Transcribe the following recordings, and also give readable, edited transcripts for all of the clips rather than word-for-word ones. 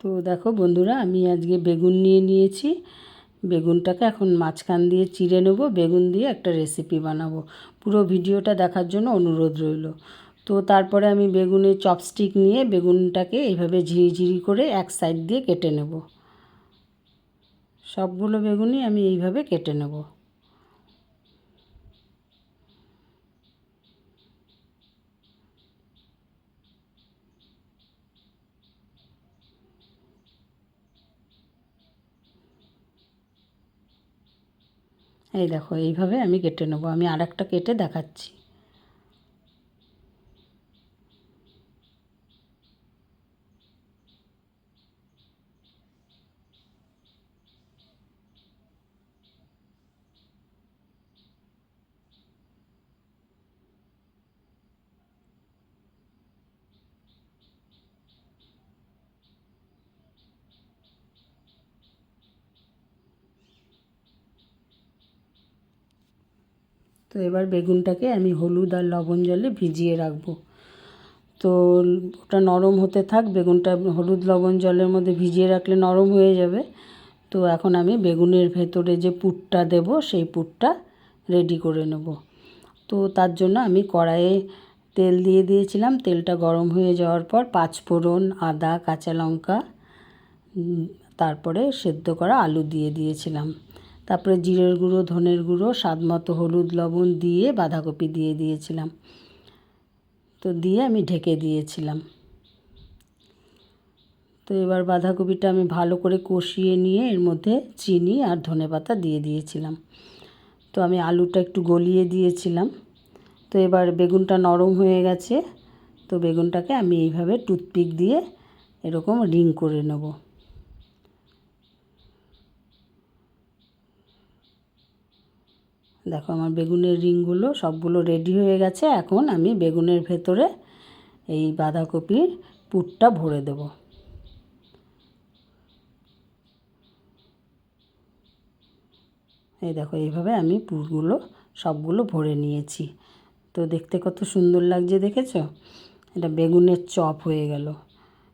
তো দেখো বন্ধুরা, আমি আজকে বেগুন নিয়ে নিয়েছি। বেগুনটাকে এখন মাঝখান দিয়ে চিড়ে নেব, বেগুন দিয়ে একটা রেসিপি বানাবো। পুরো ভিডিওটা দেখার জন্য অনুরোধ রইল। তো তারপরে আমি বেগুনের চপস্টিক নিয়ে বেগুনটাকে এইভাবে ঝিরিঝিরি করে এক সাইড দিয়ে কেটে নেব। সবগুলো বেগুনই আমি এইভাবে কেটে নেব। এই দেখো, এইভাবে আমি কেটে নেব। আমি আরেকটা কেটে দেখাচ্ছি। তো এবার বেগুনটাকে আমি হলুদ আর লবণ জলে ভিজিয়ে রাখবো। তো ওটা নরম হতে থাক। বেগুনটা হলুদ লবণ জলের মধ্যে ভিজিয়ে রাখলে নরম হয়ে যাবে। তো এখন আমি বেগুনের ভেতরে যে পুরটা দেব সেই পুরটা রেডি করে নেব। তো তার জন্য আমি কড়াইয়ে তেল দিয়ে দিয়েছিলাম। তেলটা গরম হয়ে যাওয়ার পর পাঁচফোড়ন, আদা, কাঁচা লঙ্কা, তারপরে সেদ্ধ করা আলু দিয়ে দিয়েছিলাম। তারপরে জিরের গুঁড়ো, ধনের গুঁড়ো, স্বাদ মতো হলুদ লবণ দিয়ে বাঁধাকপি দিয়ে দিয়েছিলাম। তো দিয়ে আমি ঢেকে দিয়েছিলাম। তো এবার বাঁধাকপিটা আমি ভালো করে কষিয়ে নিয়ে এর মধ্যে চিনি আর ধনেপাতা দিয়ে দিয়েছিলাম। তো আমি আলুটা একটু গলিয়ে দিয়েছিলাম। তো এবার বেগুনটা নরম হয়ে গেছে। তো বেগুনটাকে আমি এইভাবে টুথপিক দিয়ে এরকম রিং করে নেব। দেখো, আমার বেগুনের রিংগুলো সবগুলো রেডি হয়ে গেছে। এখন আমি বেগুনের ভেতরে এই বাঁধাকপির পুরটা ভরে দেব। এই দেখো, এইভাবে আমি পুরগুলো সবগুলো ভরে নিয়েছি। তো দেখতে কত সুন্দর লাগছে, দেখেছো? এটা বেগুনের চপ হয়ে গেল।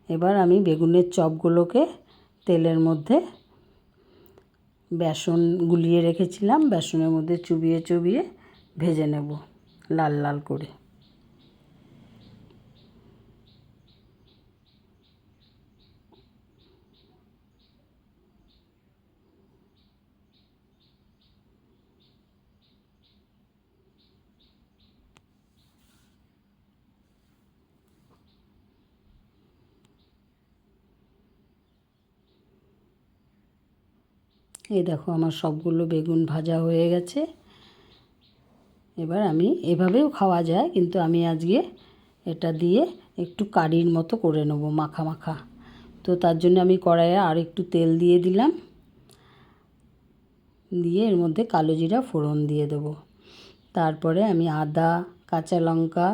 এবার আমি বেগুনের চপগুলোকে তেলের মধ্যে বেসন গুলিয়ে রেখেছিলাম, বেসনের মধ্যে চুবিয়ে চুবিয়ে ভেজে নেব লাল লাল করে। এই দেখো, আমার সবগুলো বেগুন ভাজা হয়ে গেছে। এবার আমি এভাবেও খাওয়া যায়, কিন্তু আমি আজকে এটা দিয়ে একটু কারির মতো করে নেব, মাখা মাখা। তো তার জন্য আমি কড়াইয়ে আর একটু তেল দিয়ে দিলাম। দিয়ে এর মধ্যে কালো জিরা ফোড়ন দিয়ে দেবো। তারপরে আমি আদা, কাঁচা লঙ্কা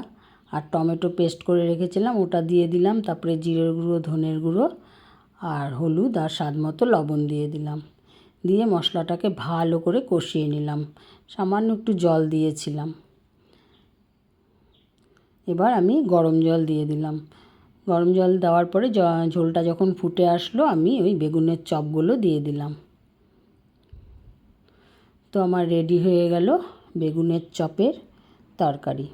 আর টমেটো পেস্ট করে রেখেছিলাম, ওটা দিয়ে দিলাম। তারপরে জিরের গুঁড়ো, ধনের গুঁড়ো আর হলুদ আর স্বাদ মতো লবণ দিয়ে দিলাম। দিয়ে মশলাটাকে ভালো করে কষিয়ে নিলাম। সামান্য একটু জল দিয়েছিলাম। এবার আমি গরম জল দিয়ে দিলাম। গরম জল দেওয়ার পরে ঝোলটা যখন ফুটে আসলো, আমি ওই বেগুনের চপগুলো দিয়ে দিলাম। তো আমার রেডি হয়ে গেল বেগুনের চপের তরকারি।